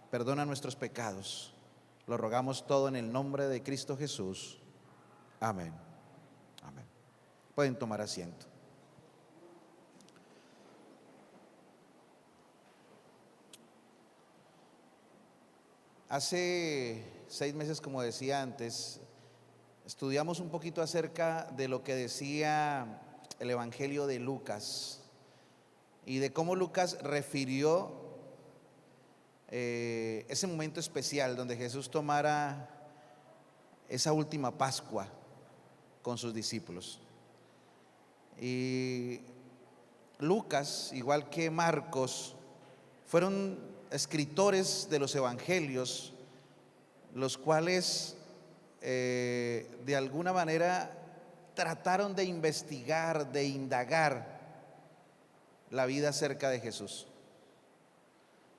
perdona nuestros pecados. Lo rogamos todo en el nombre de Cristo Jesús. Amén. Amén. Pueden tomar asiento. Hace 6 meses, como decía antes, estudiamos un poquito acerca de lo que decía el Evangelio de Lucas y de cómo Lucas refirió ese momento especial donde Jesús tomara esa última Pascua con sus discípulos. Y Lucas, igual que Marcos, fueron escritores de los evangelios, los cuales de alguna manera trataron de investigar, de indagar la vida acerca de Jesús.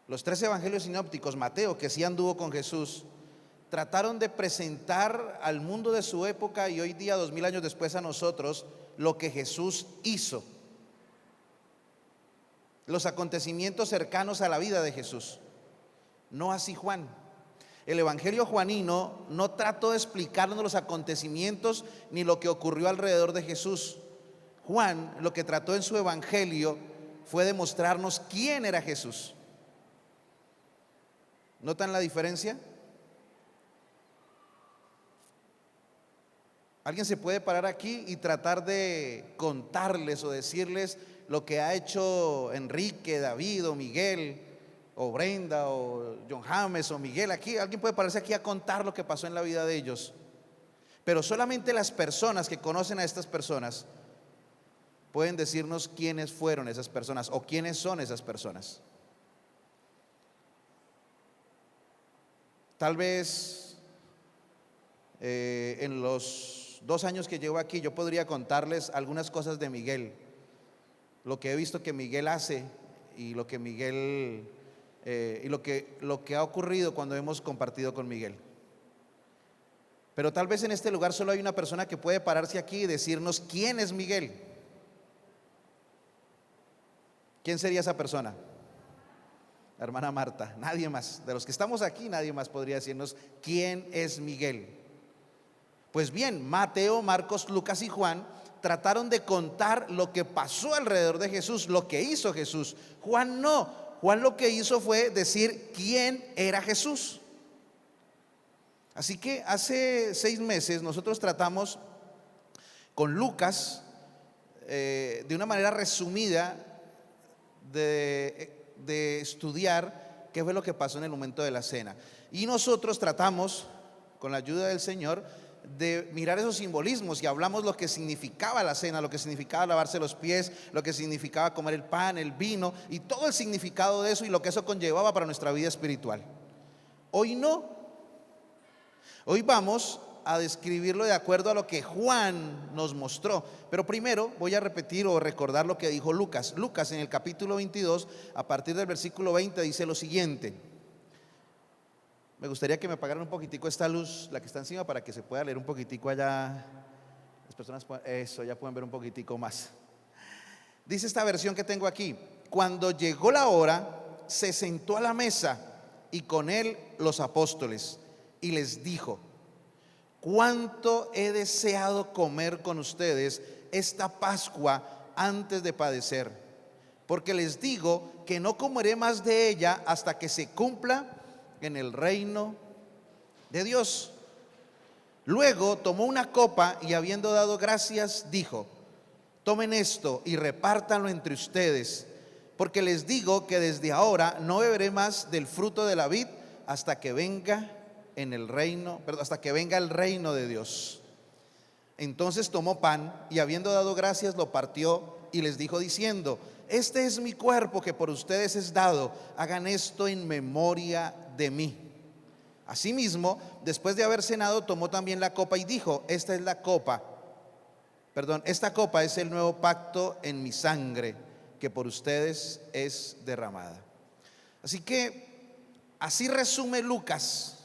Los 3 evangelios sinópticos, Mateo, que sí anduvo con Jesús, trataron de presentar al mundo de su época y hoy día, 2000 años después, a nosotros lo que Jesús hizo, los acontecimientos cercanos a la vida de Jesús. No así Juan. El evangelio juanino no trató de explicarnos los acontecimientos ni lo que ocurrió alrededor de Jesús. Juan lo que trató en su evangelio fue demostrarnos quién era Jesús. ¿Notan la diferencia? ¿Alguien se puede parar aquí y tratar de contarles o decirles lo que ha hecho Enrique, David o Miguel o Brenda o John James o Miguel aquí? ¿Alguien puede pararse aquí a contar lo que pasó en la vida de ellos? Pero solamente las personas que conocen a estas personas pueden decirnos quiénes fueron esas personas o quiénes son esas personas. Tal vez en los 2 años que llevo aquí yo podría contarles algunas cosas de Miguel, lo que he visto que Miguel hace y lo que Miguel y lo que ha ocurrido cuando hemos compartido con Miguel. Pero tal vez en este lugar solo hay una persona que puede pararse aquí y decirnos quién es Miguel. ¿Quién sería esa persona? La hermana Marta. Nadie más. De los que estamos aquí, nadie más podría decirnos quién es Miguel. Pues bien, Mateo, Marcos, Lucas y Juan trataron de contar lo que pasó alrededor de Jesús, lo que hizo Jesús. Juan no. Juan lo que hizo fue decir quién era Jesús. Así que hace 6 meses nosotros tratamos con Lucas de una manera resumida de estudiar qué fue lo que pasó en el momento de la cena. Y nosotros tratamos, con la ayuda del Señor, de mirar esos simbolismos y hablamos lo que significaba la cena, lo que significaba lavarse los pies, lo que significaba comer el pan, el vino y todo el significado de eso y lo que eso conllevaba para nuestra vida espiritual. Hoy no. Hoy vamos a describirlo de acuerdo a lo que Juan nos mostró. Pero primero voy a repetir o recordar lo que dijo Lucas. Lucas en el capítulo 22, a partir del versículo 20, dice lo siguiente. Me gustaría que me apagaran un poquitico esta luz, la que está encima, para que se pueda leer un poquitico allá. Las personas, eso, ya pueden ver un poquitico más. Dice esta versión que tengo aquí: cuando llegó la hora, se sentó a la mesa y con él los apóstoles y les dijo: cuánto he deseado comer con ustedes esta Pascua antes de padecer, porque les digo que no comeré más de ella hasta que se cumpla en el reino de Dios. Luego tomó una copa y habiendo dado gracias dijo: tomen esto y repártanlo entre ustedes, porque les digo que desde ahora no beberé más del fruto de la vid hasta que venga el reino de Dios. Entonces tomó pan y habiendo dado gracias lo partió y les dijo diciendo: este es mi cuerpo que por ustedes es dado, hagan esto en memoria de mí. Asimismo, después de haber cenado, tomó también la copa y dijo: esta copa es el nuevo pacto en mi sangre, que por ustedes es derramada. Así que así resume Lucas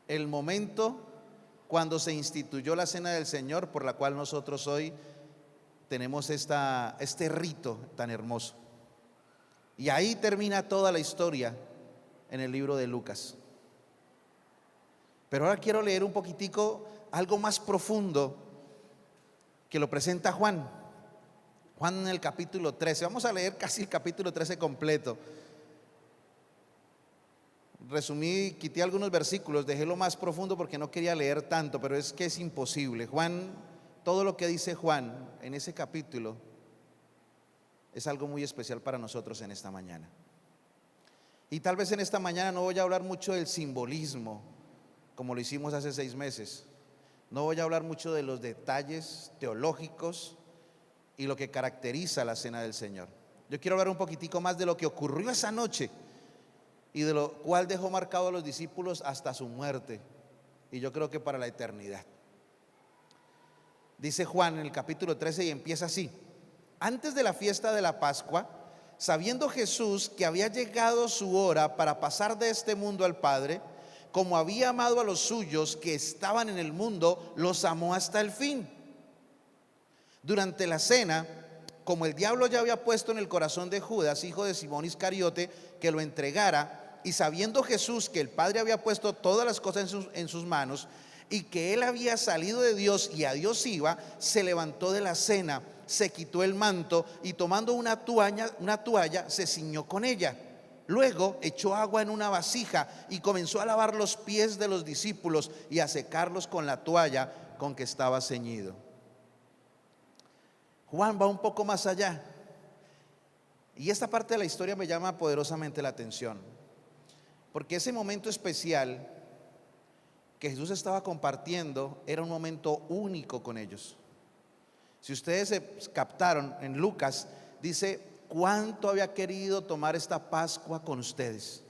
el momento cuando se instituyó la cena del Señor, por la cual nosotros hoy tenemos este rito tan hermoso. Y ahí termina toda la historia en el libro de Lucas. Pero ahora quiero leer un poquitico algo más profundo que lo presenta Juan. Juan en el capítulo 13. Vamos a leer casi el capítulo 13 completo. Resumí, quité algunos versículos, dejé lo más profundo porque no quería leer tanto, pero es que es imposible. Juan, todo lo que dice Juan en ese capítulo es algo muy especial para nosotros en esta mañana. Y tal vez en esta mañana no voy a hablar mucho del simbolismo, como lo hicimos hace 6 meses. No voy a hablar mucho de los detalles teológicos y lo que caracteriza la cena del Señor. Yo quiero hablar un poquitico más de lo que ocurrió esa noche y de lo cual dejó marcado a los discípulos hasta su muerte, y yo creo que para la eternidad. Dice Juan en el capítulo 13 y empieza así: antes de la fiesta de la Pascua, sabiendo Jesús que había llegado su hora para pasar de este mundo al Padre, como había amado a los suyos que estaban en el mundo, los amó hasta el fin. Durante la cena, como el diablo ya había puesto en el corazón de Judas, hijo de Simón Iscariote, que lo entregara, y sabiendo Jesús que el Padre había puesto todas las cosas en sus manos, y que él había salido de Dios y a Dios iba, se levantó de la cena, se quitó el manto y tomando una toalla se ciñó con ella. Luego echó agua en una vasija y comenzó a lavar los pies de los discípulos y a secarlos con la toalla con que estaba ceñido. Juan va un poco más allá, y esta parte de la historia me llama poderosamente la atención, porque ese momento especial que Jesús estaba compartiendo era un momento único con ellos. Si ustedes se captaron, en Lucas dice cuánto había querido tomar esta Pascua con ustedes.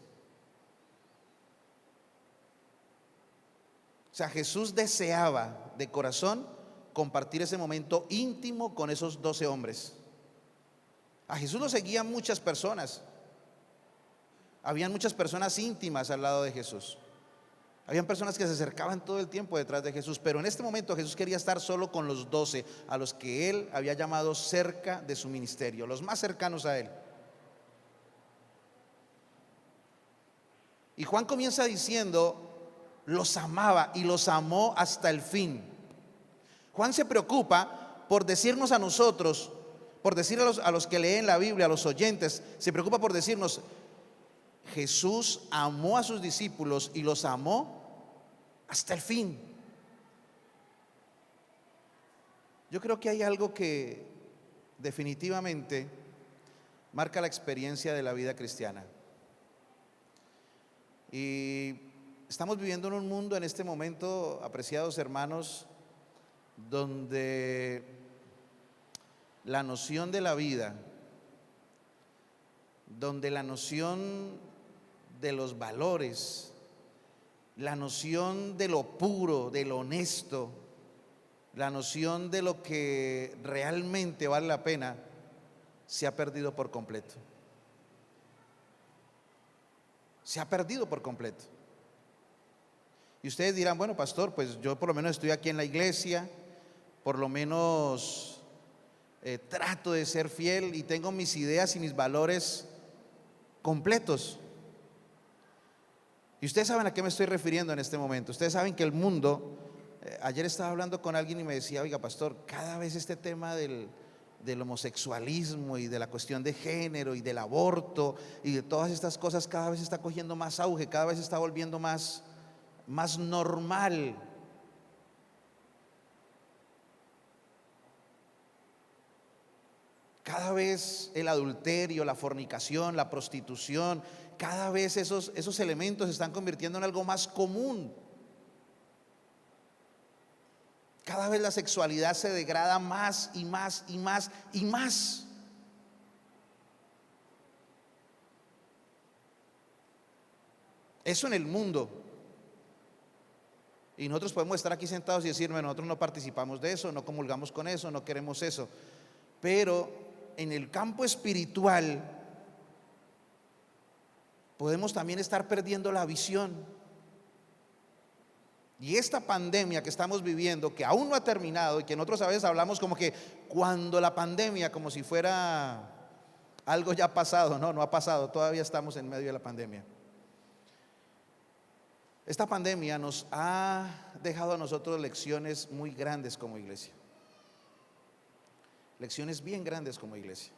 O sea, Jesús deseaba de corazón compartir ese momento íntimo con esos 12 hombres. A Jesús lo seguían muchas personas. Habían muchas personas íntimas al lado de Jesús. Habían personas que se acercaban todo el tiempo detrás de Jesús, pero en este momento Jesús quería estar solo con los 12, a los que él había llamado cerca de su ministerio, los más cercanos a él. Y Juan comienza diciendo, los amaba y los amó hasta el fin. Juan se preocupa por decirnos a nosotros, por decir a los que leen la Biblia, a los oyentes, se preocupa por decirnos, Jesús amó a sus discípulos y los amó hasta el fin. Yo creo que hay algo que definitivamente marca la experiencia de la vida cristiana. Y estamos viviendo en un mundo en este momento, apreciados hermanos, donde la noción de la vida, donde la noción de los valores, la noción de lo puro, de lo honesto, la noción de lo que realmente vale la pena, se ha perdido por completo. Se ha perdido por completo. Y ustedes dirán, bueno, pastor, pues yo por lo menos estoy aquí en la iglesia, por lo menos trato de ser fiel y tengo mis ideas y mis valores completos. Y ustedes saben a qué me estoy refiriendo en este momento. Ustedes saben que el mundo, ayer estaba hablando con alguien y me decía, oiga pastor, cada vez este tema del homosexualismo y de la cuestión de género y del aborto y de todas estas cosas cada vez está cogiendo más auge, cada vez está volviendo más normal. Cada vez el adulterio, la fornicación, la prostitución, cada vez esos elementos se están convirtiendo en algo más común. Cada vez la sexualidad se degrada más y más y más y más. Eso en el mundo. Y nosotros podemos estar aquí sentados y decir, bueno, nosotros no participamos de eso, no comulgamos con eso, no queremos eso. Pero en el campo espiritual podemos también estar perdiendo la visión. Y esta pandemia que estamos viviendo, que aún no ha terminado y que nosotros a veces hablamos como que cuando la pandemia, como si fuera algo ya pasado, no ha pasado, todavía estamos en medio de la pandemia. Esta pandemia nos ha dejado a nosotros lecciones muy grandes como iglesia. Lecciones bien grandes como iglesia.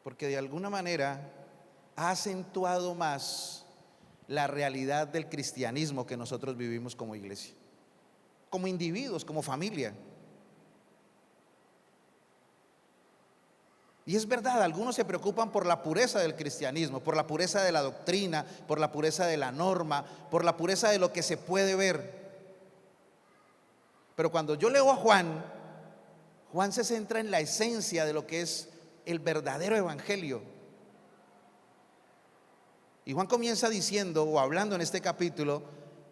Porque de alguna manera ha acentuado más la realidad del cristianismo que nosotros vivimos como iglesia, como individuos, como familia. Y es verdad, algunos se preocupan por la pureza del cristianismo, por la pureza de la doctrina, por la pureza de la norma, por la pureza de lo que se puede ver. Pero cuando yo leo a Juan, Juan se centra en la esencia de lo que es el verdadero evangelio. Y Juan comienza diciendo, o hablando en este capítulo,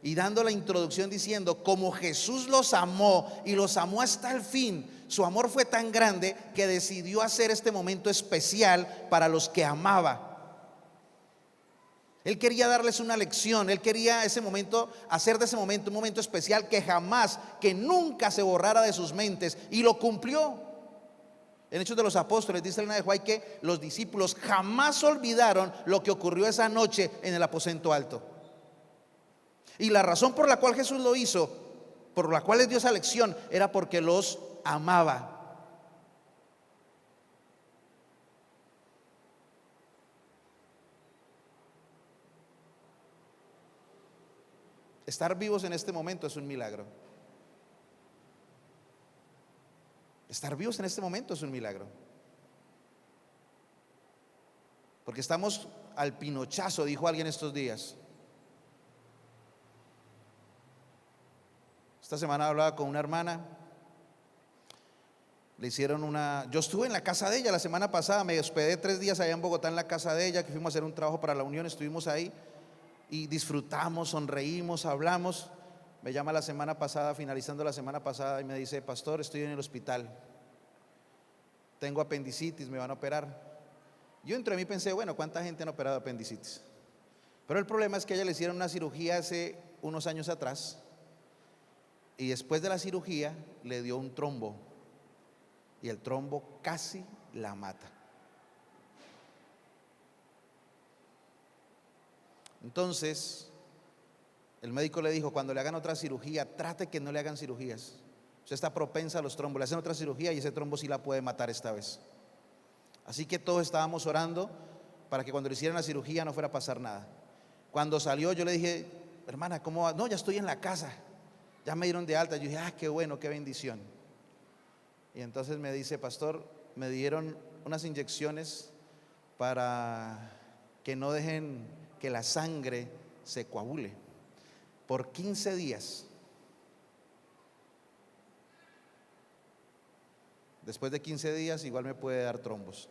y dando la introducción diciendo: como Jesús los amó y los amó hasta el fin, su amor fue tan grande que decidió hacer este momento especial para los que amaba. Él quería darles una lección, él quería ese momento, hacer de ese momento un momento especial que jamás, que nunca se borrara de sus mentes, y lo cumplió. En Hechos de los Apóstoles dice Elena de White que los discípulos jamás olvidaron lo que ocurrió esa noche en el aposento alto. Y la razón por la cual Jesús lo hizo, por la cual les dio esa lección, era porque los amaba. Estar vivos en este momento es un milagro. Estar vivos en este momento es un milagro. Porque estamos al pinochazo, dijo alguien estos días. Esta semana hablaba con una hermana. Le hicieron yo estuve en la casa de ella la semana pasada, me hospedé 3 días allá en Bogotá en la casa de ella, que fuimos a hacer un trabajo para la Unión, estuvimos ahí y disfrutamos, sonreímos, hablamos. Me llama la semana pasada, finalizando la semana pasada, y me dice: pastor, estoy en el hospital, tengo apendicitis, me van a operar. Yo entre mí pensé, bueno, ¿cuánta gente han operado apendicitis? Pero el problema es que a ella le hicieron una cirugía hace unos años atrás, y después de la cirugía le dio un trombo, y el trombo casi la mata. Entonces el médico le dijo: cuando le hagan otra cirugía, trate que no le hagan cirugías. Usted está propensa a los trombos, le hacen otra cirugía y ese trombo sí la puede matar esta vez. Así que todos estábamos orando para que cuando le hicieran la cirugía no fuera a pasar nada. Cuando salió yo le dije: hermana, ¿cómo va? No, ya estoy en la casa, ya me dieron de alta. Yo dije: qué bueno, qué bendición. Y entonces me dice: pastor, me dieron unas inyecciones para que no dejen que la sangre se coagule por 15 días. Después de 15 días igual me puede dar trombos.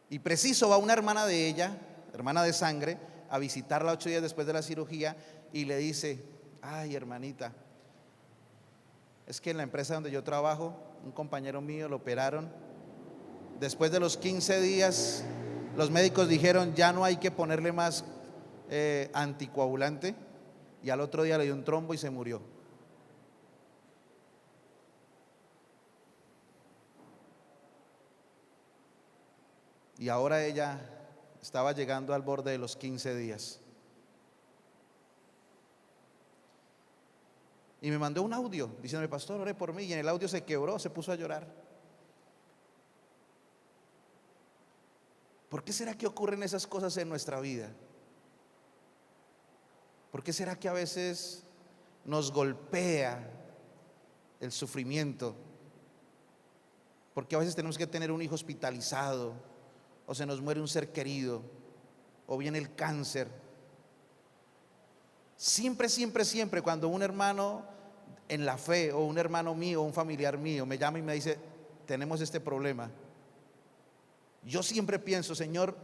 Y preciso va una hermana de ella, hermana de sangre, a visitarla 8 días después de la cirugía, y le dice: ay, hermanita, es que en la empresa donde yo trabajo, un compañero mío lo operaron. Después de los 15 días, los médicos dijeron: ya no hay que ponerle más anticoagulante, y al otro día le dio un trombo y se murió. Y ahora ella estaba llegando al borde de los 15 días. Y me mandó un audio diciéndome: pastor, ore por mí. Y en el audio se quebró, se puso a llorar. ¿Por qué será que ocurren esas cosas en nuestra vida? ¿Por qué será que a veces nos golpea el sufrimiento? Porque a veces tenemos que tener un hijo hospitalizado, o se nos muere un ser querido, o viene el cáncer. Siempre, siempre, siempre cuando un hermano en la fe, o un hermano mío, o un familiar mío me llama y me dice: tenemos este problema, yo siempre pienso: Señor,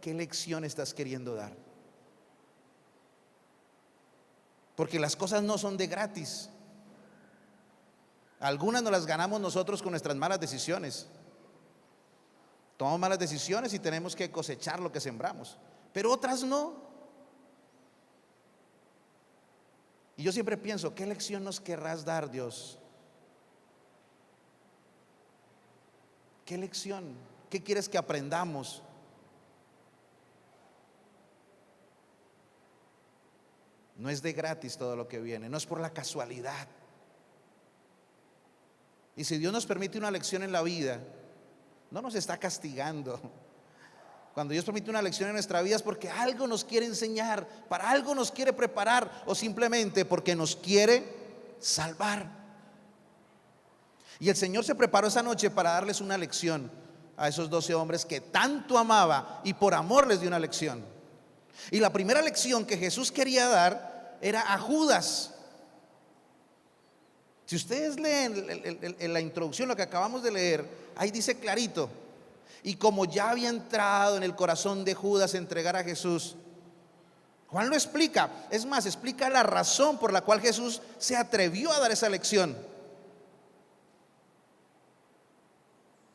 ¿qué lección estás queriendo dar? Porque las cosas no son de gratis. Algunas nos las ganamos nosotros con nuestras malas decisiones. Tomamos malas decisiones y tenemos que cosechar lo que sembramos, pero otras no. Y yo siempre pienso: ¿qué lección nos querrás dar, Dios? ¿Qué lección? ¿Qué quieres que aprendamos? No es de gratis todo lo que viene, no es por la casualidad. Y si Dios nos permite una lección en la vida, no nos está castigando. Cuando Dios permite una lección en nuestra vida es porque algo nos quiere enseñar, para algo nos quiere preparar, o simplemente porque nos quiere salvar. Y el Señor se preparó esa noche para darles una lección a esos 12 hombres que tanto amaba, y por amor les dio una lección. Y la primera lección que Jesús quería dar era a Judas. Si ustedes leen en la introducción, lo que acabamos de leer, ahí dice clarito: y como ya había entrado en el corazón de Judas entregar a Jesús. Juan lo explica, es más, explica la razón por la cual Jesús se atrevió a dar esa lección.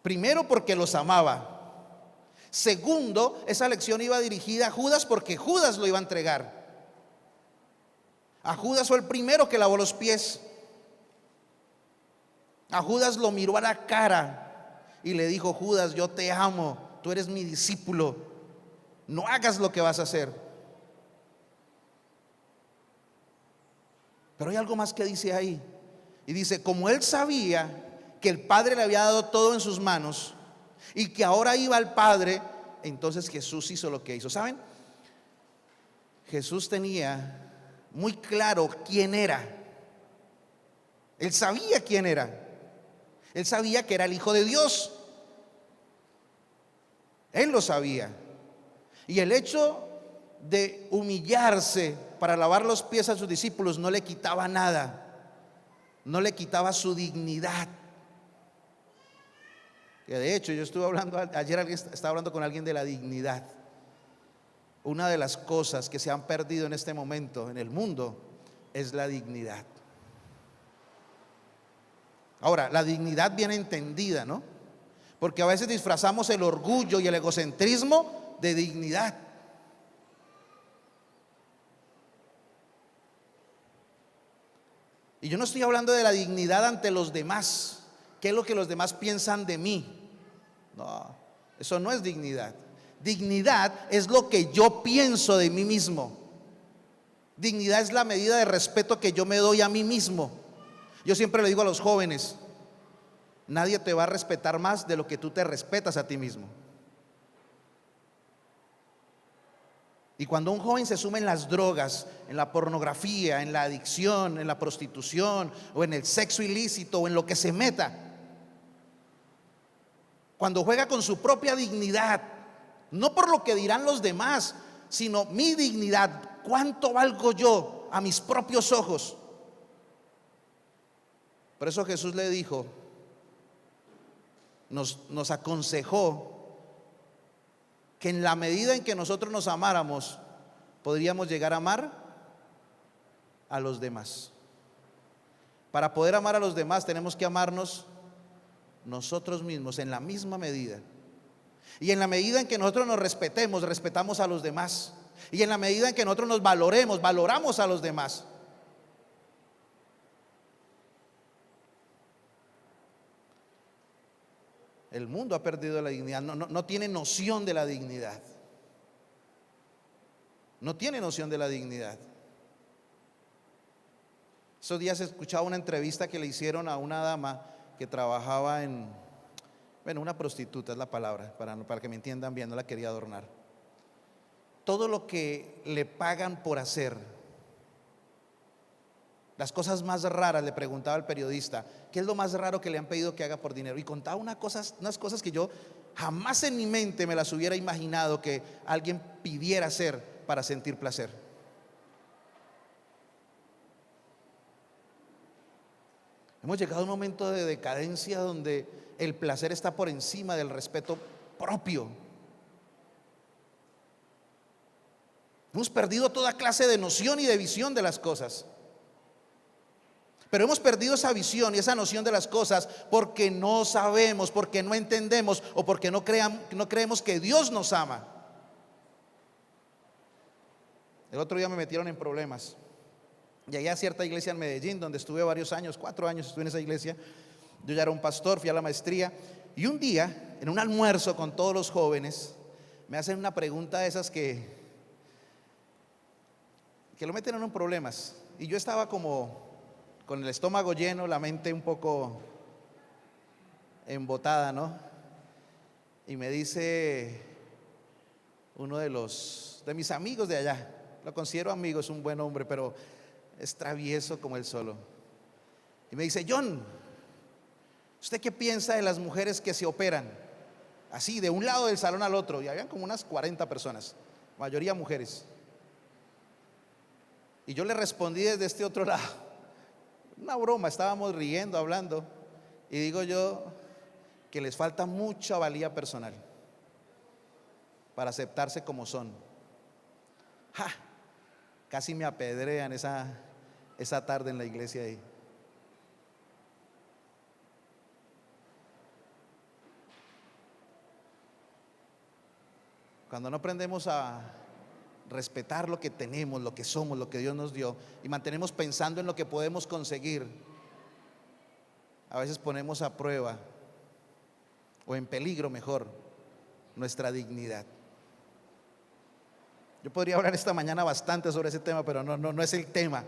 Primero, porque los amaba. Segundo, esa lección iba dirigida a Judas porque Judas lo iba a entregar. A Judas fue el primero que lavó los pies. A Judas lo miró a la cara y le dijo: Judas, yo te amo, tú eres mi discípulo, no hagas lo que vas a hacer. Pero hay algo más que dice ahí. Y dice: como él sabía que el Padre le había dado todo en sus manos y que ahora iba al Padre, entonces Jesús hizo lo que hizo. ¿Saben? Jesús tenía muy claro quién era. Él sabía quién era. Él sabía que era el Hijo de Dios. Él lo sabía. Y el hecho de humillarse para lavar los pies a sus discípulos no le quitaba nada. No le quitaba su dignidad. Que de hecho yo estuve hablando ayer, estaba hablando con alguien de la dignidad. Una de las cosas que se han perdido en este momento en el mundo es la dignidad. Ahora, la dignidad bien entendida, ¿no? Porque a veces disfrazamos el orgullo y el egocentrismo de dignidad. Y yo no estoy hablando de la dignidad ante los demás. ¿Qué es lo que los demás piensan de mí? No, eso no es dignidad. Dignidad es lo que yo pienso de mí mismo. Dignidad es la medida de respeto que yo me doy a mí mismo. Yo siempre le digo a los jóvenes: nadie te va a respetar más de lo que tú te respetas a ti mismo. Y cuando un joven se suma en las drogas, en la pornografía, en la adicción, en la prostitución, o en el sexo ilícito, o en lo que se meta, cuando juega con su propia dignidad, no por lo que dirán los demás, sino mi dignidad, ¿cuánto valgo yo a mis propios ojos? Por eso Jesús le dijo, nos aconsejó que en la medida en que nosotros nos amáramos, podríamos llegar a amar a los demás. Para poder amar a los demás tenemos que amarnos nosotros mismos en la misma medida. Y en la medida en que nosotros nos respetemos, respetamos a los demás. Y en la medida en que nosotros nos valoremos, valoramos a los demás. El mundo ha perdido la dignidad, no tiene noción de la dignidad. No tiene noción de la dignidad. Esos días escuchaba una entrevista que le hicieron a una dama que trabajaba una prostituta es la palabra, para que me entiendan bien, no la quería adornar. Todo lo que le pagan por hacer, las cosas más raras, le preguntaba al periodista: ¿qué es lo más raro que le han pedido que haga por dinero? Y contaba unas cosas que yo jamás en mi mente me las hubiera imaginado que alguien pidiera hacer para sentir placer. Hemos llegado a un momento de decadencia donde el placer está por encima del respeto propio. Hemos perdido toda clase de noción y de visión de las cosas. Pero hemos perdido esa visión y esa noción de las cosas porque no sabemos, porque no entendemos o porque no creemos que Dios nos ama. El otro día me metieron en problemas. Llegué a cierta iglesia en Medellín donde estuve varios años, 4 años estuve en esa iglesia. Yo ya era un pastor, fui a la maestría. Y un día, en un almuerzo con todos los jóvenes, me hacen una pregunta de esas que que lo meten en un problemas. Y yo estaba como con el estómago lleno, la mente un poco embotada, ¿no? Y me dice uno de mis amigos de allá, lo considero amigo, es un buen hombre, pero es travieso como él solo. Y me dice: John, ¿usted qué piensa de las mujeres que se operan? Así, de un lado del salón al otro, y habían como unas 40 personas, mayoría mujeres. Y yo le respondí desde este otro lado, una broma, estábamos riendo, hablando, y digo yo que les falta mucha valía personal para aceptarse como son. ¡Ja! Casi me apedrean esa tarde en la iglesia ahí. Cuando no aprendemos a respetar lo que tenemos, lo que somos, lo que Dios nos dio, y mantenemos pensando en lo que podemos conseguir, a veces ponemos a prueba, o en peligro mejor, nuestra dignidad. Yo podría hablar esta mañana bastante sobre ese tema, pero no es el tema.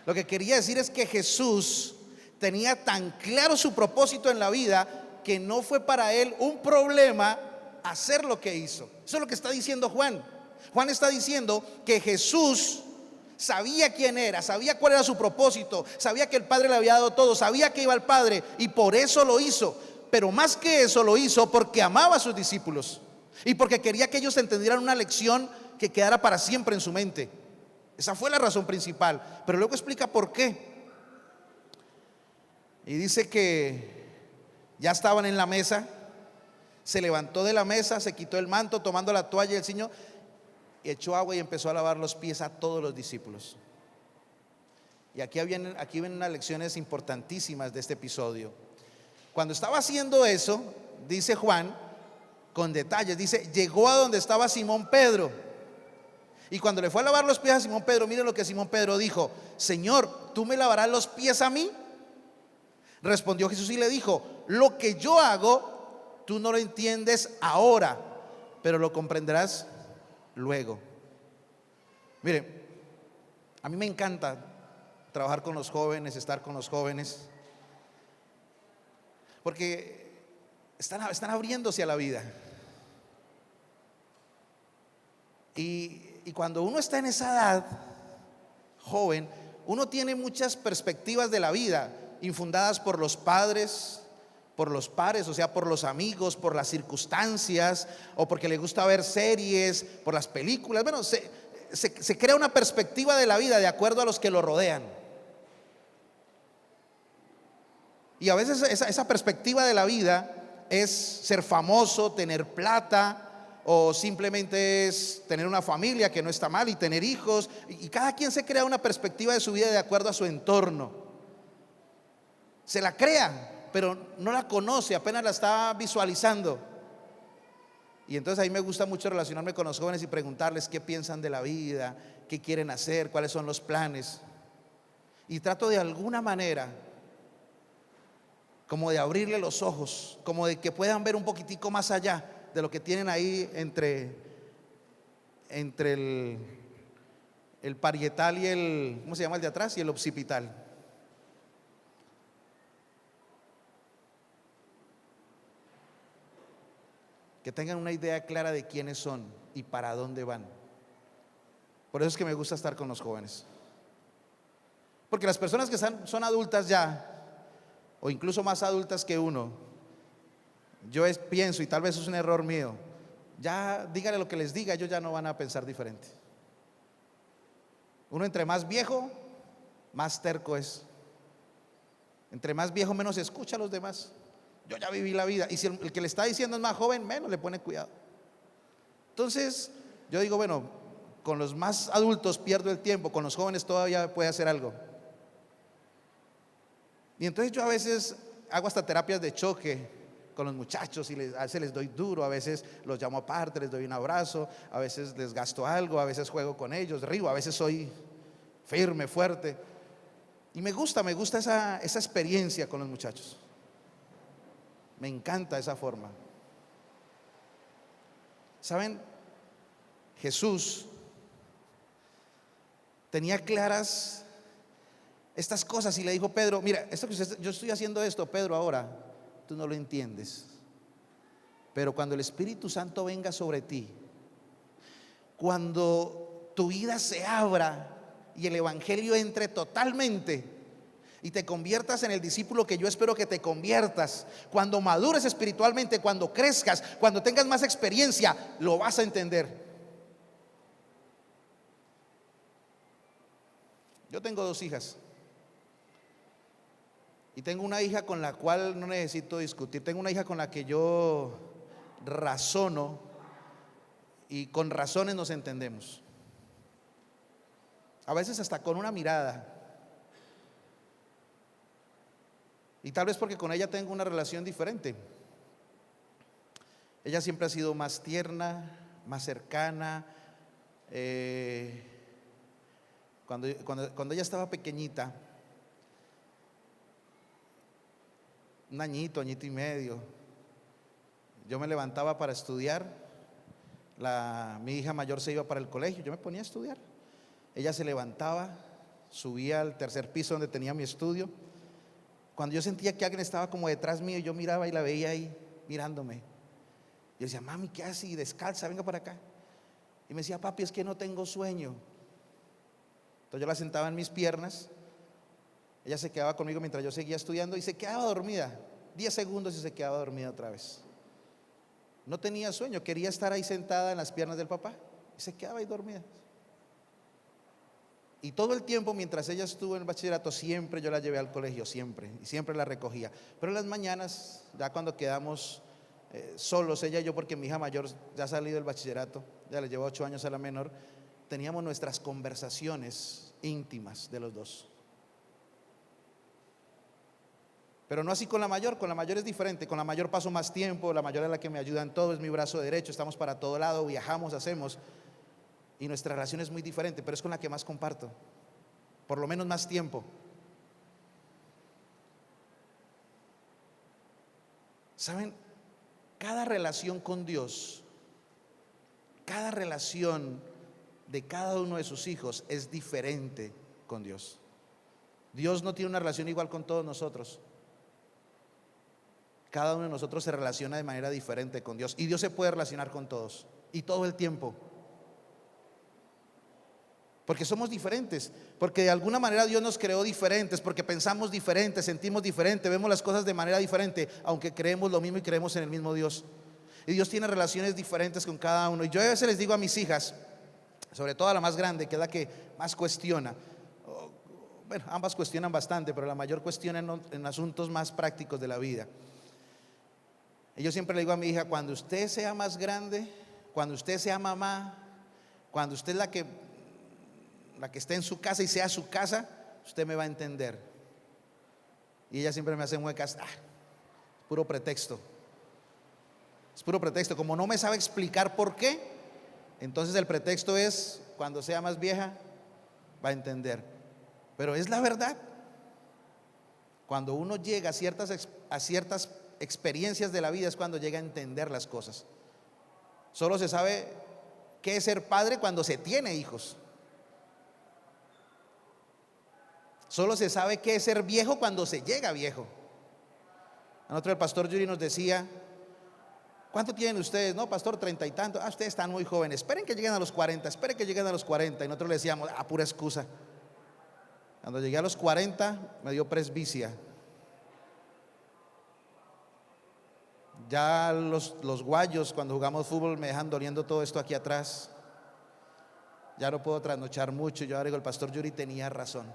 Lo que quería decir es que Jesús tenía tan claro su propósito en la vida que no fue para él un problema hacer lo que hizo. Eso es lo que está diciendo Juan. Juan está diciendo que Jesús sabía quién era, sabía cuál era su propósito, sabía que el Padre le había dado todo, sabía que iba al Padre y por eso lo hizo. Pero más que eso lo hizo porque amaba a sus discípulos y porque quería que ellos entendieran una lección que quedara para siempre en su mente. Esa fue la razón principal, pero luego explica por qué. Y dice que ya estaban en la mesa, se levantó de la mesa, se quitó el manto, tomando la toalla del Señor, echó agua y empezó a lavar los pies a todos los discípulos. Y aquí vienen unas lecciones importantísimas de este episodio. Cuando estaba haciendo eso, dice Juan, con detalles, dice: llegó a donde estaba Simón Pedro. Y cuando le fue a lavar los pies a Simón Pedro, miren lo que Simón Pedro dijo: Señor, ¿tú me lavarás los pies a mí? Respondió Jesús y le dijo: lo que yo hago, tú no lo entiendes ahora, pero lo comprenderás luego. Mire, a mí me encanta trabajar con los jóvenes, estar con los jóvenes, porque están abriéndose a la vida. Y cuando uno está en esa edad joven, uno tiene muchas perspectivas de la vida infundadas por los padres, por los pares, o sea, por los amigos, por las circunstancias, o porque le gusta ver series, por las películas. Bueno, se crea una perspectiva de la vida de acuerdo a los que lo rodean. Y a veces esa perspectiva de la vida es ser famoso, tener plata, o simplemente es tener una familia, que no está mal, y tener hijos. Y cada quien se crea una perspectiva de su vida de acuerdo a su entorno. Se la crea, pero no la conoce, apenas la está visualizando. Y entonces ahí me gusta mucho relacionarme con los jóvenes y preguntarles qué piensan de la vida, qué quieren hacer, cuáles son los planes. Y trato de alguna manera como de abrirle los ojos, como de que puedan ver un poquitico más allá de lo que tienen ahí entre el parietal y el, ¿cómo se llama el de atrás? Y el occipital. Que tengan una idea clara de quiénes son y para dónde van. Por eso es que me gusta estar con los jóvenes. Porque las personas que son adultas ya, o incluso más adultas que uno, yo pienso, y tal vez es un error mío, ya dígale lo que les diga, ellos ya no van a pensar diferente. Uno entre más viejo, más terco es. Entre más viejo, menos escucha a los demás. Yo ya viví la vida. Y si el que le está diciendo es más joven, menos le pone cuidado. Entonces yo digo, bueno, con los más adultos pierdo el tiempo, con los jóvenes todavía puede hacer algo. Y entonces yo a veces hago hasta terapias de choque con los muchachos, y a veces les doy duro, a veces los llamo aparte, les doy un abrazo, a veces les gasto algo, a veces juego con ellos, río, a veces soy firme, fuerte. Y me gusta esa experiencia con los muchachos. Me encanta esa forma. ¿Saben? Jesús tenía claras estas cosas y le dijo: Pedro, mira, yo estoy haciendo esto, Pedro, ahora tú no lo entiendes, pero cuando el Espíritu Santo venga sobre ti, cuando tu vida se abra y el Evangelio entre totalmente y te conviertas en el discípulo que yo espero que te conviertas, cuando madures espiritualmente, cuando crezcas, cuando tengas más experiencia, lo vas a entender. Yo tengo 2 hijas y tengo una hija con la cual no necesito discutir. Tengo una hija con la que yo razono y con razones nos entendemos, a veces hasta con una mirada. Y tal vez porque con ella tengo una relación diferente. Ella siempre ha sido más tierna, más cercana. Cuando ella estaba pequeñita, un añito y medio, yo me levantaba para estudiar. Mi hija mayor se iba para el colegio, yo me ponía a estudiar. Ella se levantaba, subía al 3er piso donde tenía mi estudio. Cuando yo sentía que alguien estaba como detrás mío, yo miraba y la veía ahí mirándome. Yo decía: mami, ¿qué haces? Y descalza, venga para acá. Y me decía: papi, es que no tengo sueño. Entonces yo la sentaba en mis piernas, ella se quedaba conmigo mientras yo seguía estudiando y se quedaba dormida, 10 segundos y se quedaba dormida otra vez. No tenía sueño, quería estar ahí sentada en las piernas del papá y se quedaba ahí dormida. Y todo el tiempo mientras ella estuvo en el bachillerato, siempre yo la llevé al colegio, siempre, y siempre la recogía. Pero en las mañanas, ya cuando quedamos solos, ella y yo, porque mi hija mayor ya ha salido del bachillerato, ya le lleva 8 años a la menor, teníamos nuestras conversaciones íntimas de los dos. Pero no así con la mayor es diferente. Con la mayor paso más tiempo, la mayor es la que me ayuda en todo, es mi brazo derecho, estamos para todo lado, viajamos, hacemos. Y nuestra relación es muy diferente, pero es con la que más comparto, por lo menos más tiempo. ¿Saben? Cada relación con Dios, cada relación de cada uno de sus hijos es diferente con Dios. Dios no tiene una relación igual con todos nosotros. Cada uno de nosotros se relaciona de manera diferente con Dios, y Dios se puede relacionar con todos y todo el tiempo. Porque somos diferentes, porque de alguna manera Dios nos creó diferentes, porque pensamos diferente, sentimos diferente, vemos las cosas de manera diferente, aunque creemos lo mismo y creemos en el mismo Dios. Y Dios tiene relaciones diferentes con cada uno. Y yo a veces les digo a mis hijas, sobre todo a la más grande, que es la que más cuestiona. Bueno, ambas cuestionan bastante, pero la mayor cuestiona en asuntos más prácticos de la vida. Y yo siempre le digo a mi hija: cuando usted sea más grande, cuando usted sea mamá, cuando usted es la que esté en su casa y sea su casa, usted me va a entender. Y ella siempre me hace muecas: puro pretexto. Es puro pretexto. Como no me sabe explicar por qué, entonces el pretexto es: cuando sea más vieja va a entender. Pero es la verdad. Cuando uno llega a ciertas experiencias de la vida es cuando llega a entender las cosas. Solo se sabe qué es ser padre cuando se tiene hijos. Solo se sabe qué es ser viejo cuando se llega viejo. A nosotros el pastor Yuri nos decía: ¿cuánto tienen ustedes? No, pastor, 30 y tanto. Ustedes están muy jóvenes, esperen que lleguen a los 40, esperen que lleguen a los 40. Y nosotros le decíamos: pura excusa. Cuando llegué a los 40 me dio presbicia. Ya los guayos cuando jugamos fútbol me dejan doliendo todo esto aquí atrás. Ya no puedo trasnochar mucho. Yo ahora digo: el pastor Yuri tenía razón.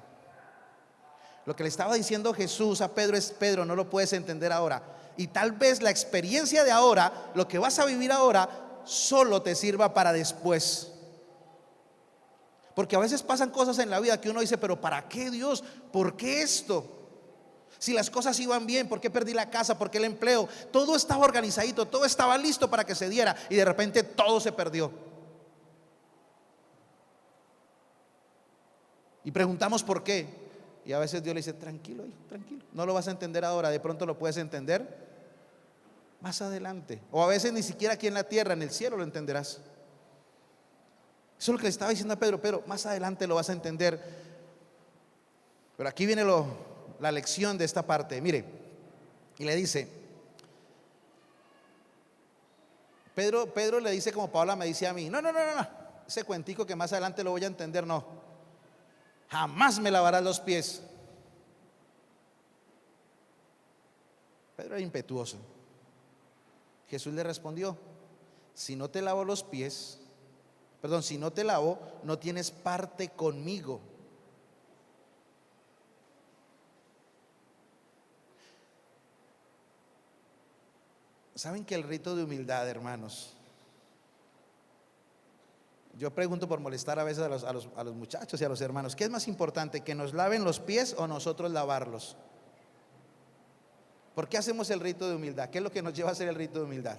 Lo que le estaba diciendo Jesús a Pedro es: Pedro, no lo puedes entender ahora. Y tal vez la experiencia de ahora, lo que vas a vivir ahora, solo te sirva para después. Porque a veces pasan cosas en la vida que uno dice: pero ¿para qué, Dios? ¿Por qué esto? Si las cosas iban bien, ¿por qué perdí la casa? ¿Por qué el empleo? Todo estaba organizadito, todo estaba listo para que se diera, y de repente todo se perdió. Y preguntamos por qué. Y a veces Dios le dice: tranquilo, hijo, tranquilo. No lo vas a entender ahora, de pronto lo puedes entender más adelante. O a veces ni siquiera aquí en la tierra, en el cielo lo entenderás. Eso es lo que le estaba diciendo a Pedro. Pero más adelante lo vas a entender. Pero aquí viene la lección de esta parte. Mire, y le dice, Pedro le dice como Paola me dice a mí: no, ese cuentico que más adelante lo voy a entender, no, jamás me lavarás los pies. Pedro era impetuoso. Jesús le respondió: si no te lavo los pies, si no te lavo, no tienes parte conmigo. ¿Saben que el rito de humildad, hermanos? Yo pregunto por molestar a veces a los muchachos y a los hermanos: ¿qué es más importante, que nos laven los pies o nosotros lavarlos? ¿Por qué hacemos el rito de humildad? ¿Qué es lo que nos lleva a hacer el rito de humildad?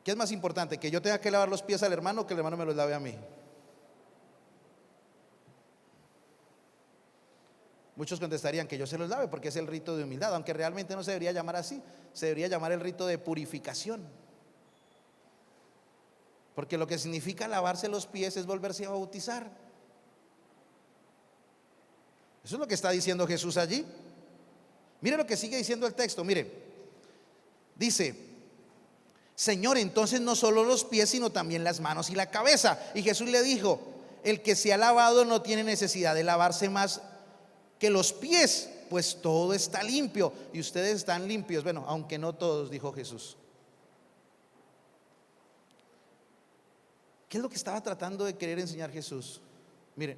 ¿Qué es más importante, que yo tenga que lavar los pies al hermano o que el hermano me los lave a mí? Muchos contestarían que yo se los lave porque es el rito de humildad, aunque realmente no se debería llamar así, se debería llamar el rito de purificación. Porque lo que significa lavarse los pies es volverse a bautizar. Eso es lo que está diciendo Jesús allí. Mire lo que sigue diciendo el texto, mire. Dice: Señor, entonces no solo los pies, sino también las manos y la cabeza. Y Jesús le dijo: el que se ha lavado no tiene necesidad de lavarse más que los pies, pues todo está limpio y ustedes están limpios. Bueno, aunque no todos, dijo Jesús. ¿Qué es lo que estaba tratando de querer enseñar Jesús? Miren,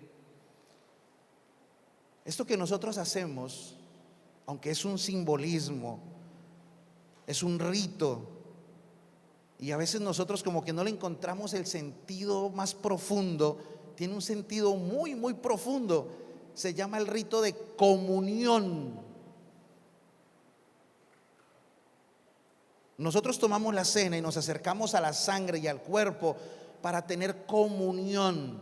esto que nosotros hacemos, aunque es un simbolismo, es un rito, y a veces nosotros como que no le encontramos el sentido más profundo, tiene un sentido muy, muy profundo. Se llama el rito de comunión. Nosotros tomamos la cena y nos acercamos a la sangre y al cuerpo para tener comunión,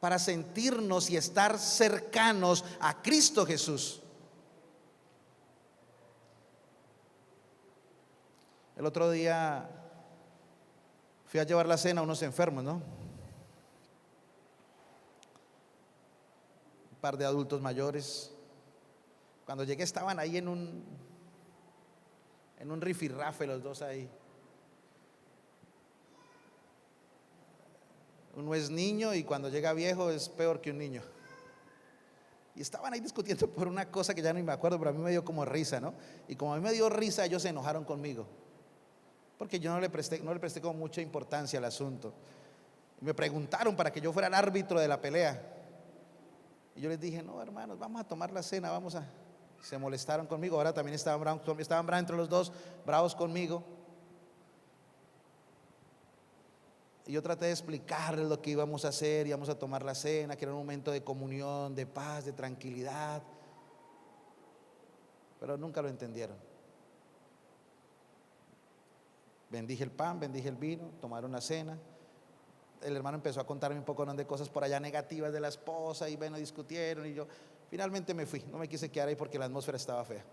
para sentirnos y estar cercanos a Cristo Jesús. El otro día fui a llevar la cena a unos enfermos, ¿no? Un par de adultos mayores. Cuando llegué estaban ahí en un rifirrafe los dos ahí. Uno es niño y cuando llega viejo es peor que un niño. Y estaban ahí discutiendo por una cosa que ya no me acuerdo, pero a mí me dio como risa, ¿no? Y como a mí me dio risa, ellos se enojaron conmigo, porque yo no le presté como mucha importancia al asunto. Y me preguntaron para que yo fuera el árbitro de la pelea. Y yo les dije: no, hermanos, vamos a tomar la cena, Se molestaron conmigo. Ahora también estaban bravos entre los dos, bravos conmigo. Y yo traté de explicarles lo que íbamos a hacer. Íbamos a tomar la cena, que era un momento de comunión, de paz, de tranquilidad. Pero nunca lo entendieron. Bendije el pan, bendije el vino, tomaron la cena. El hermano empezó a contarme un poco de cosas por allá negativas de la esposa, y bueno, discutieron, y yo finalmente me fui. No me quise quedar ahí porque la atmósfera estaba fea.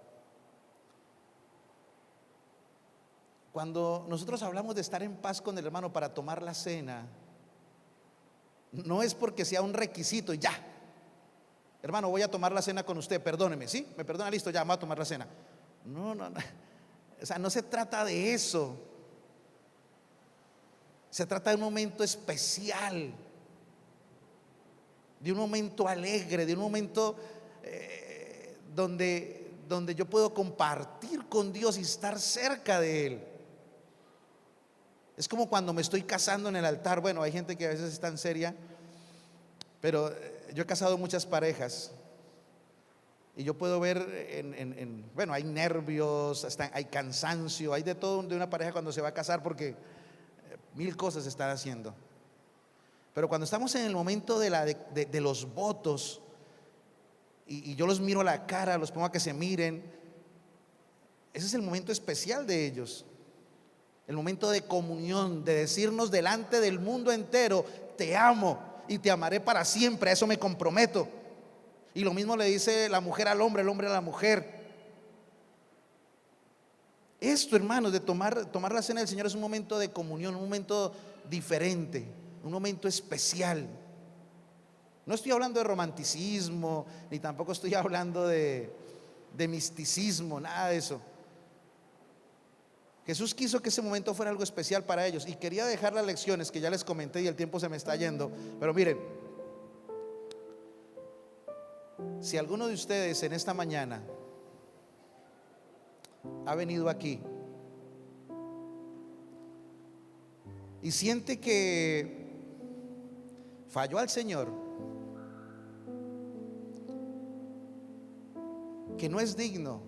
Cuando nosotros hablamos de estar en paz con el hermano para tomar la cena, no es porque sea un requisito. Ya, hermano, voy a tomar la cena con usted, perdóneme, ¿sí? Me perdona, listo, ya, vamos a tomar la cena. No. O sea, no se trata de eso. Se trata de un momento especial, de un momento alegre, de un momento donde yo puedo compartir con Dios y estar cerca de Él. Es como cuando me estoy casando en el altar. Bueno, hay gente que a veces es tan seria, pero yo he casado muchas parejas y yo puedo ver bueno, hay nervios, hay cansancio, hay de todo de una pareja cuando se va a casar, porque mil cosas se están haciendo. Pero cuando estamos en el momento de los votos, y yo los miro a la cara, los pongo a que se miren, ese es el momento especial de ellos. El momento de comunión, de decirnos delante del mundo entero: te amo y te amaré para siempre, a eso me comprometo. Y lo mismo le dice la mujer al hombre, el hombre a la mujer. Esto, hermanos, de tomar la cena del Señor es un momento de comunión, un momento diferente, un momento especial. No estoy hablando de romanticismo, ni tampoco estoy hablando de misticismo, nada de eso. Jesús quiso que ese momento fuera algo especial para ellos, y quería dejar las lecciones que ya les comenté y el tiempo se me está yendo. Pero miren, si alguno de ustedes en esta mañana ha venido aquí y siente que falló al Señor, que no es digno,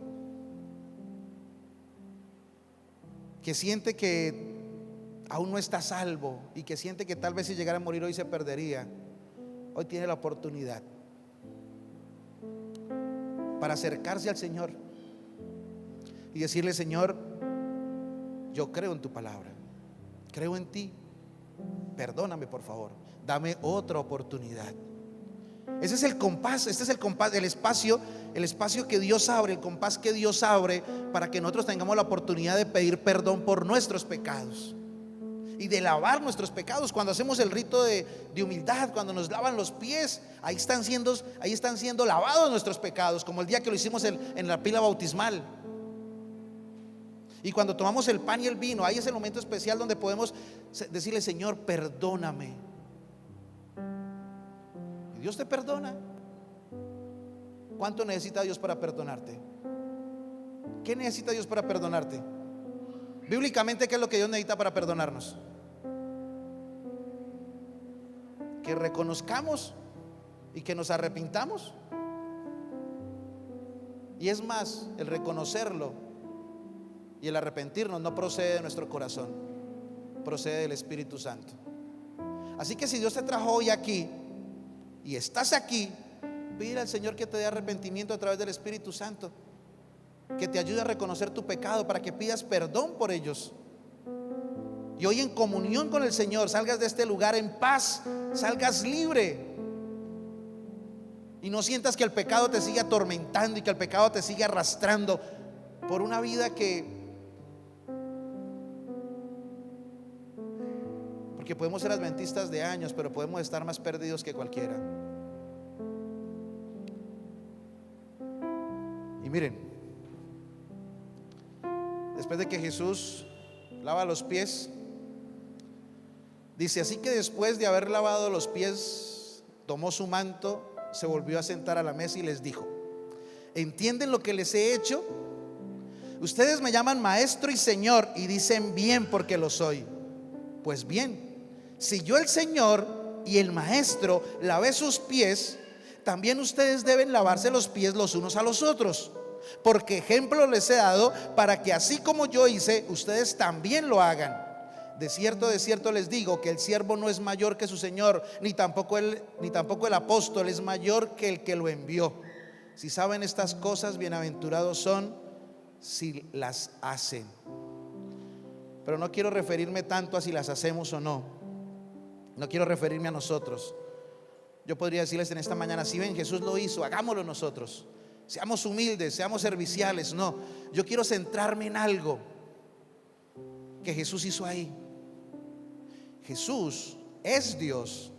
que siente que aún no está salvo y que siente que tal vez si llegara a morir hoy se perdería, hoy tiene la oportunidad para acercarse al Señor y decirle: Señor, yo creo en tu palabra, creo en ti, perdóname por favor, dame otra oportunidad. Ese es el compás, este es el compás, el espacio que Dios abre, el compás que Dios abre para que nosotros tengamos la oportunidad de pedir perdón por nuestros pecados y de lavar nuestros pecados. Cuando hacemos el rito de humildad, cuando nos lavan los pies, ahí están siendo lavados nuestros pecados, como el día que lo hicimos en la pila bautismal. Y cuando tomamos el pan y el vino, ahí es el momento especial donde podemos decirle: Señor, perdóname. Y Dios te perdona. ¿Cuánto necesita Dios para perdonarte? ¿Qué necesita Dios para perdonarte? Bíblicamente, ¿qué es lo que Dios necesita para perdonarnos? Que reconozcamos y que nos arrepintamos. Y es más, el reconocerlo y el arrepentirnos no procede de nuestro corazón, procede del Espíritu Santo. Así que si Dios te trajo hoy aquí y estás aquí, pide al Señor que te dé arrepentimiento a través del Espíritu Santo, que te ayude a reconocer tu pecado, para que pidas perdón por ellos. Y hoy en comunión con el Señor salgas de este lugar en paz, salgas libre, y no sientas que el pecado te sigue atormentando y que el pecado te sigue arrastrando por una vida porque podemos ser adventistas de años, pero podemos estar más perdidos que cualquiera. Y miren, después de que Jesús lava los pies, dice: así que después de haber lavado los pies, tomó su manto, se volvió a sentar a la mesa y les dijo: ¿entienden lo que les he hecho? Ustedes me llaman maestro y señor, y dicen bien, porque lo soy. Pues bien, si yo, el Señor y el maestro, lavé sus pies, también ustedes deben lavarse los pies los unos a los otros, porque ejemplo les he dado, para que así como yo hice, ustedes también lo hagan. De cierto les digo, que el siervo no es mayor que su Señor, ni tampoco el apóstol es mayor que el que lo envió. Si saben estas cosas, bienaventurados son si las hacen. Pero no quiero referirme tanto a si las hacemos o no. No quiero referirme a nosotros. Yo podría decirles en esta mañana: si ven, Jesús lo hizo, hagámoslo nosotros. Seamos humildes, seamos serviciales. No, yo quiero centrarme en algo que Jesús hizo ahí. Jesús es Dios.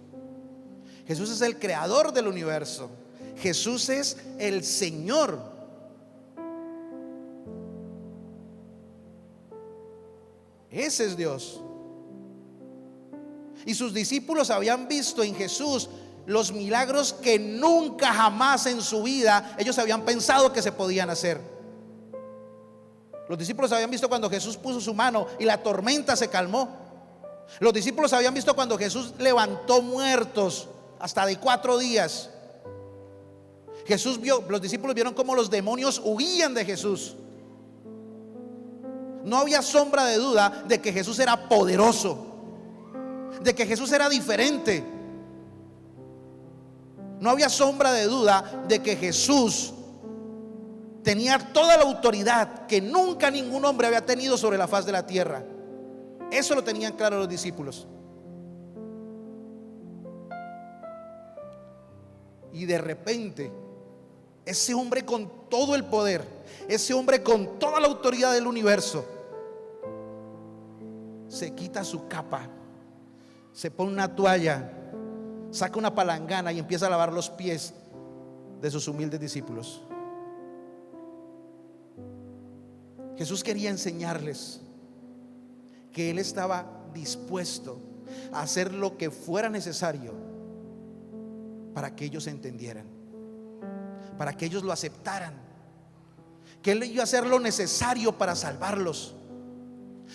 Jesús es el creador del universo. Jesús es el Señor. Ese es Dios. Y sus discípulos habían visto en Jesús los milagros que nunca jamás en su vida ellos habían pensado que se podían hacer. Los discípulos habían visto cuando Jesús puso su mano y la tormenta se calmó. Los discípulos habían visto cuando Jesús levantó muertos hasta de 4 días. Los discípulos vieron cómo los demonios huían de Jesús. No había sombra de duda de que Jesús era poderoso, de que Jesús era diferente. No había sombra de duda de que Jesús tenía toda la autoridad que nunca ningún hombre había tenido sobre la faz de la tierra. Eso lo tenían claro los discípulos. Y de repente ese hombre con todo el poder, ese hombre con toda la autoridad del universo, se quita su capa, se pone una toalla, saca una palangana y empieza a lavar los pies de sus humildes discípulos. Jesús quería enseñarles que Él estaba dispuesto a hacer lo que fuera necesario para que ellos entendieran, para que ellos lo aceptaran, que Él iba a hacer lo necesario para salvarlos.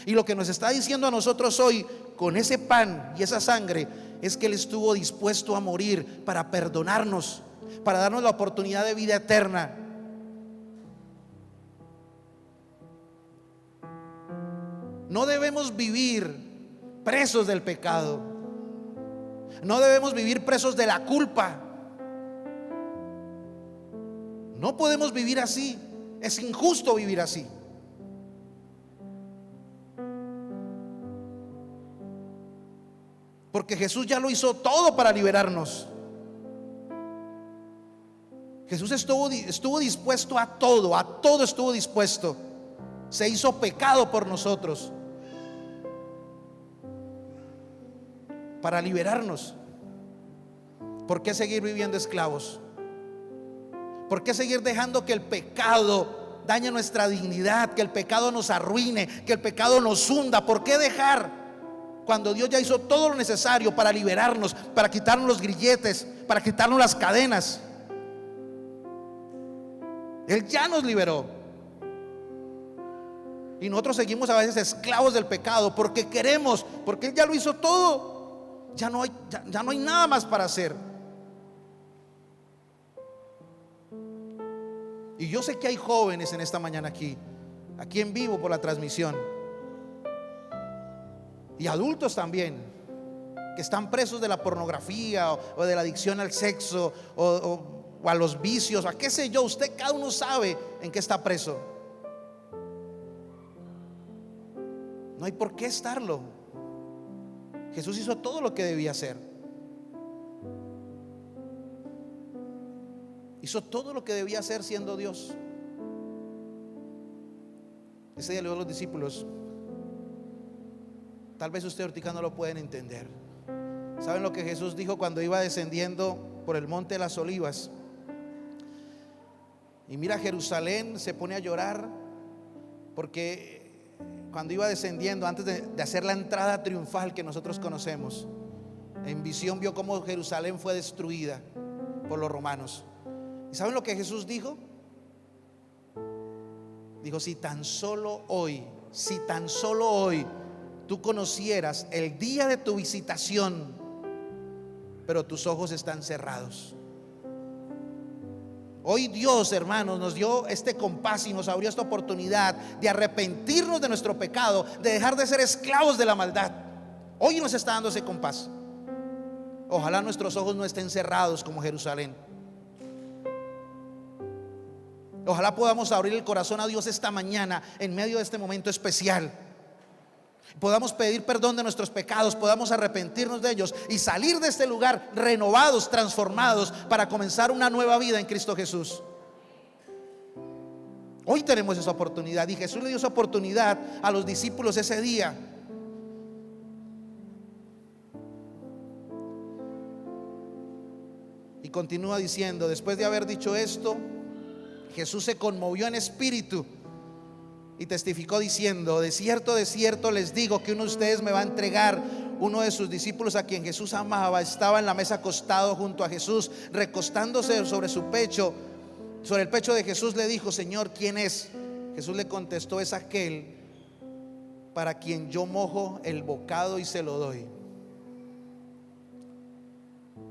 Y lo que nos está diciendo a nosotros hoy con ese pan y esa sangre es que Él estuvo dispuesto a morir para perdonarnos, para darnos la oportunidad de vida eterna. No debemos vivir presos del pecado, no debemos vivir presos de la culpa. No podemos vivir así, es injusto vivir así. Porque Jesús ya lo hizo todo para liberarnos. Jesús estuvo dispuesto a todo estuvo dispuesto. Se hizo pecado por nosotros para liberarnos. ¿Por qué seguir viviendo esclavos? ¿Por qué seguir dejando que el pecado dañe nuestra dignidad, que el pecado nos arruine, que el pecado nos hunda? ¿Por qué dejar cuando Dios ya hizo todo lo necesario para liberarnos, para quitarnos los grilletes, para quitarnos las cadenas? Él ya nos liberó. Y nosotros seguimos a veces esclavos del pecado porque queremos, porque Él ya lo hizo todo. Ya no hay nada más para hacer. Y yo sé que hay jóvenes en esta mañana aquí en vivo por la transmisión, y adultos también, que están presos de la pornografía o de la adicción al sexo o a los vicios, a qué sé yo. Usted, cada uno sabe en qué está preso. No hay por qué estarlo. Jesús hizo todo lo que debía hacer. Hizo todo lo que debía hacer siendo Dios. Ese día le dijo a los discípulos, tal vez usted ahorita no lo pueden entender. ¿Saben lo que Jesús dijo cuando iba descendiendo por el monte de las Olivas? Y mira, Jerusalén se pone a llorar porque cuando iba descendiendo, antes de hacer la entrada triunfal que nosotros conocemos, en visión vio cómo Jerusalén fue destruida por los romanos. ¿Y saben lo que Jesús dijo? Dijo, si tan solo hoy tú conocieras el día de tu visitación, pero tus ojos están cerrados. Hoy Dios, hermanos, nos dio este compás y nos abrió esta oportunidad de arrepentirnos de nuestro pecado, de dejar de ser esclavos de la maldad. Hoy nos está dando ese compás. Ojalá nuestros ojos no estén cerrados como Jerusalén. Ojalá podamos abrir el corazón a Dios esta mañana en medio de este momento especial. Podamos pedir perdón de nuestros pecados, podamos arrepentirnos de ellos y salir de este lugar renovados, transformados, para comenzar una nueva vida en Cristo Jesús. Hoy tenemos esa oportunidad, y Jesús le dio esa oportunidad a los discípulos ese día. Y continúa diciendo, después de haber dicho esto, Jesús se conmovió en espíritu y testificó diciendo, de cierto les digo que uno de ustedes me va a entregar. Uno de sus discípulos, a quien Jesús amaba, estaba en la mesa acostado junto a Jesús, recostándose sobre su pecho, sobre el pecho de Jesús. Le dijo, Señor, ¿quién es? Jesús le contestó, es aquel para quien yo mojo el bocado y se lo doy.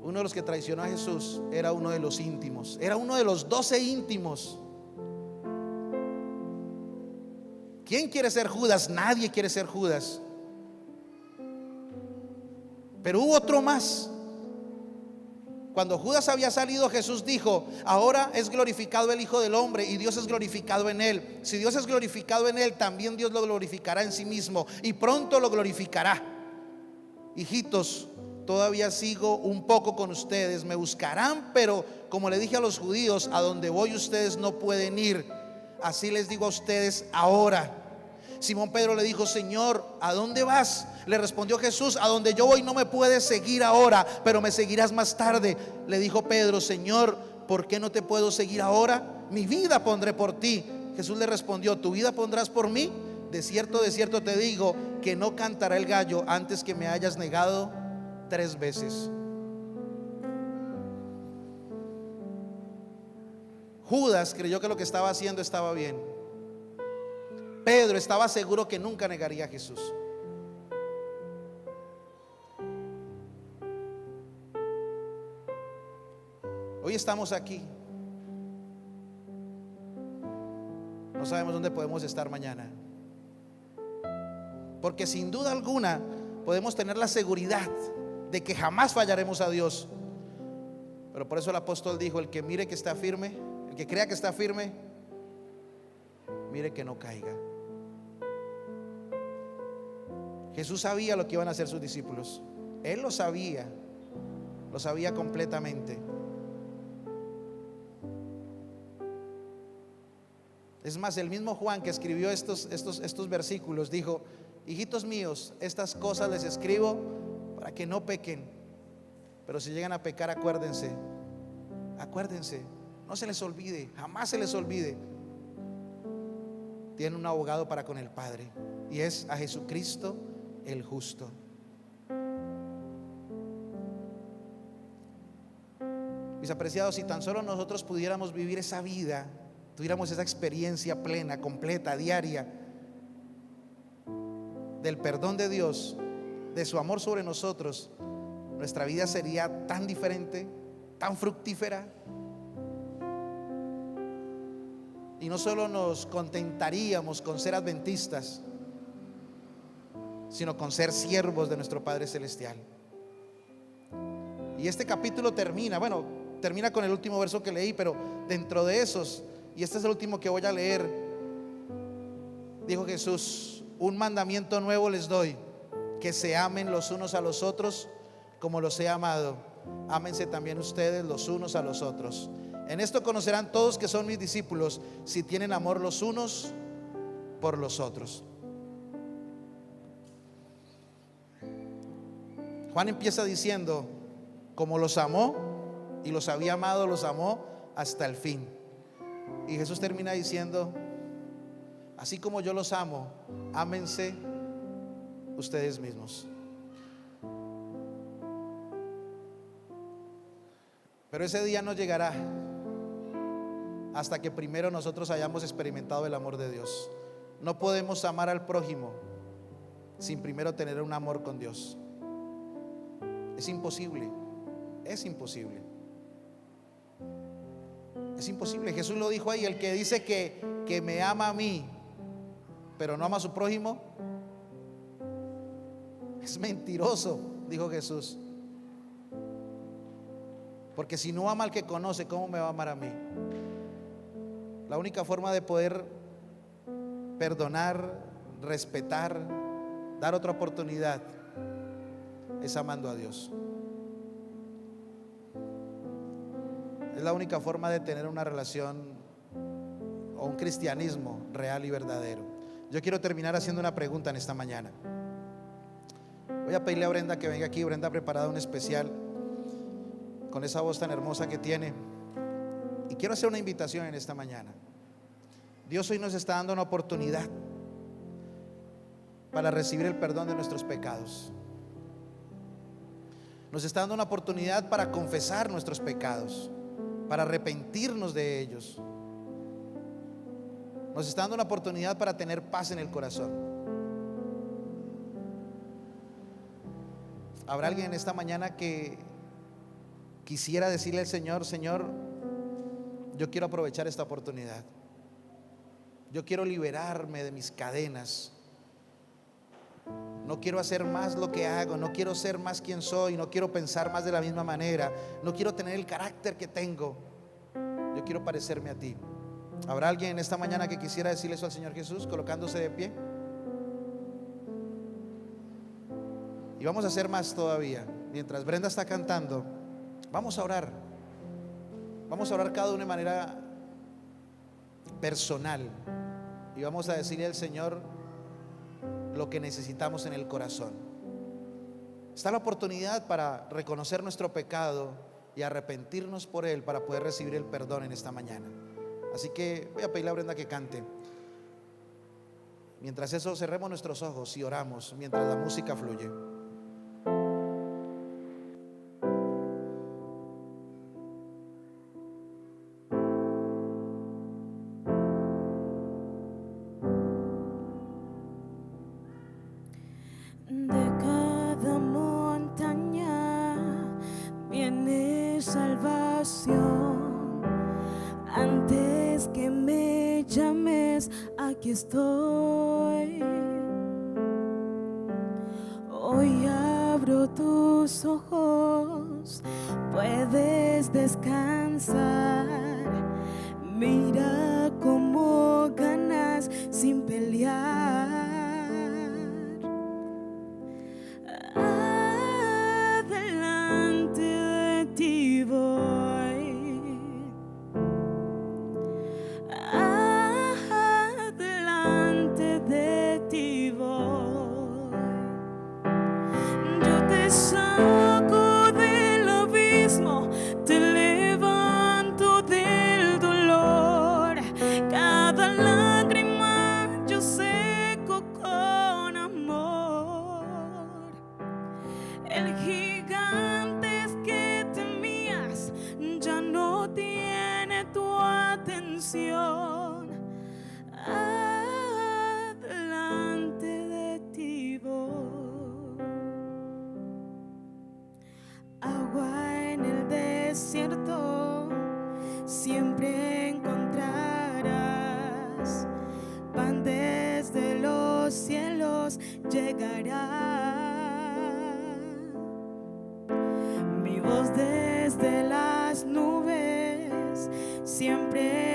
Uno de los que traicionó a Jesús era uno de los íntimos, era uno de los 12 íntimos. ¿Quién quiere ser Judas? Nadie quiere ser Judas. Pero hubo otro más. Cuando Judas había salido, Jesús dijo, ahora es glorificado el Hijo del Hombre y Dios es glorificado en él. Si Dios es glorificado en él, también Dios lo glorificará en sí mismo y pronto lo glorificará. Hijitos, todavía sigo un poco con ustedes. Me buscarán, pero como le dije a los judíos, a donde voy ustedes no pueden ir. Así les digo a ustedes ahora. Simón Pedro le dijo: Señor, ¿a dónde vas? Le respondió Jesús: a donde yo voy no me puedes seguir ahora, pero me seguirás más tarde. Le dijo Pedro: Señor, ¿por qué no te puedo seguir ahora? Mi vida pondré por ti. Jesús le respondió: ¿tu vida pondrás por mí? De cierto te digo que no cantará el gallo antes que me hayas negado 3 veces. Judas creyó que lo que estaba haciendo estaba bien. Pedro estaba seguro que nunca negaría a Jesús. Hoy estamos aquí. No sabemos dónde podemos estar mañana, porque sin duda alguna podemos tener la seguridad de que jamás fallaremos a Dios. Pero por eso el apóstol dijo: el que mire que está firme, el que crea que está firme, mire que no caiga. Jesús sabía lo que iban a hacer sus discípulos. Él lo sabía completamente. Es más, el mismo Juan que escribió estos versículos dijo: hijitos míos, estas cosas les escribo para que no pequen. Pero si llegan a pecar, acuérdense, no se les olvide, jamás se les olvide. Tienen un abogado para con el Padre, y es a Jesucristo el justo. Mis apreciados, si tan solo nosotros pudiéramos vivir esa vida, tuviéramos esa experiencia plena, completa, diaria del perdón de Dios, de su amor sobre nosotros, nuestra vida sería tan diferente, tan fructífera. Y no solo nos contentaríamos con ser adventistas, sino con ser siervos de nuestro Padre Celestial. Y este capítulo termina con el último verso que leí, pero dentro de esos, y este es el último que voy a leer, dijo Jesús: un mandamiento nuevo les doy, que se amen los unos a los otros como los he amado. Ámense también ustedes los unos a los otros. En esto conocerán todos que son mis discípulos, si tienen amor los unos por los otros. Juan empieza diciendo: como los amó y los había amado, los amó hasta el fin. Y Jesús termina diciendo: así como yo los amo, ámense ustedes mismos. Pero ese día no llegará hasta que primero nosotros hayamos experimentado el amor de Dios. No podemos amar al prójimo sin primero tener un amor con Dios. Es imposible. Es imposible. Es imposible. Jesús lo dijo ahí: el que dice que me ama a mí pero no ama a su prójimo es mentiroso, dijo Jesús. Porque si no ama al que conoce, ¿cómo me va a amar a mí? La única forma de poder perdonar, respetar, dar otra oportunidad es amando a Dios. Es la única forma de tener una relación o un cristianismo real y verdadero. Yo quiero terminar haciendo una pregunta en esta mañana. Voy a pedirle a Brenda que venga aquí. Brenda ha preparado un especial con esa voz tan hermosa que tiene. Y quiero hacer una invitación en esta mañana. Dios hoy nos está dando una oportunidad para recibir el perdón de nuestros pecados. Nos está dando una oportunidad para confesar nuestros pecados, para arrepentirnos de ellos. Nos está dando una oportunidad para tener paz en el corazón. ¿Habrá alguien en esta mañana que quisiera decirle al Señor: Señor, yo quiero aprovechar esta oportunidad, yo quiero liberarme de mis cadenas, no quiero hacer más lo que hago, no quiero ser más quien soy, no quiero pensar más de la misma manera, no quiero tener el carácter que tengo, yo quiero parecerme a ti? ¿Habrá alguien en esta mañana que quisiera decirle eso al Señor Jesús, colocándose de pie? Y vamos a hacer más todavía. mientras Brenda está cantando, vamos a orar. Vamos a orar cada uno de manera personal y vamos a decirle al Señor lo que necesitamos en el corazón. Está la oportunidad para reconocer nuestro pecado y arrepentirnos por él, para poder recibir el perdón en esta mañana. Así que voy a pedirle a Brenda que cante. Mientras eso, cerremos nuestros ojos y oramos mientras la música fluye. De cada montaña viene salvación. Antes que me llames, aquí estoy. Hoy abro tus ojos, puedes descansar. Mira cómo ganas sin pelear. Adelante de ti voy. Adelante de ti voy. Yo te saco del abismo, te levanto del dolor. Cada lágrima yo seco con amor. El gigante que temías ya no tiene tu atención. Adelante de ti voy. Agua en el desierto siempre encontrarás. Pan desde los cielos llegará. Mi voz desde las nubes siempre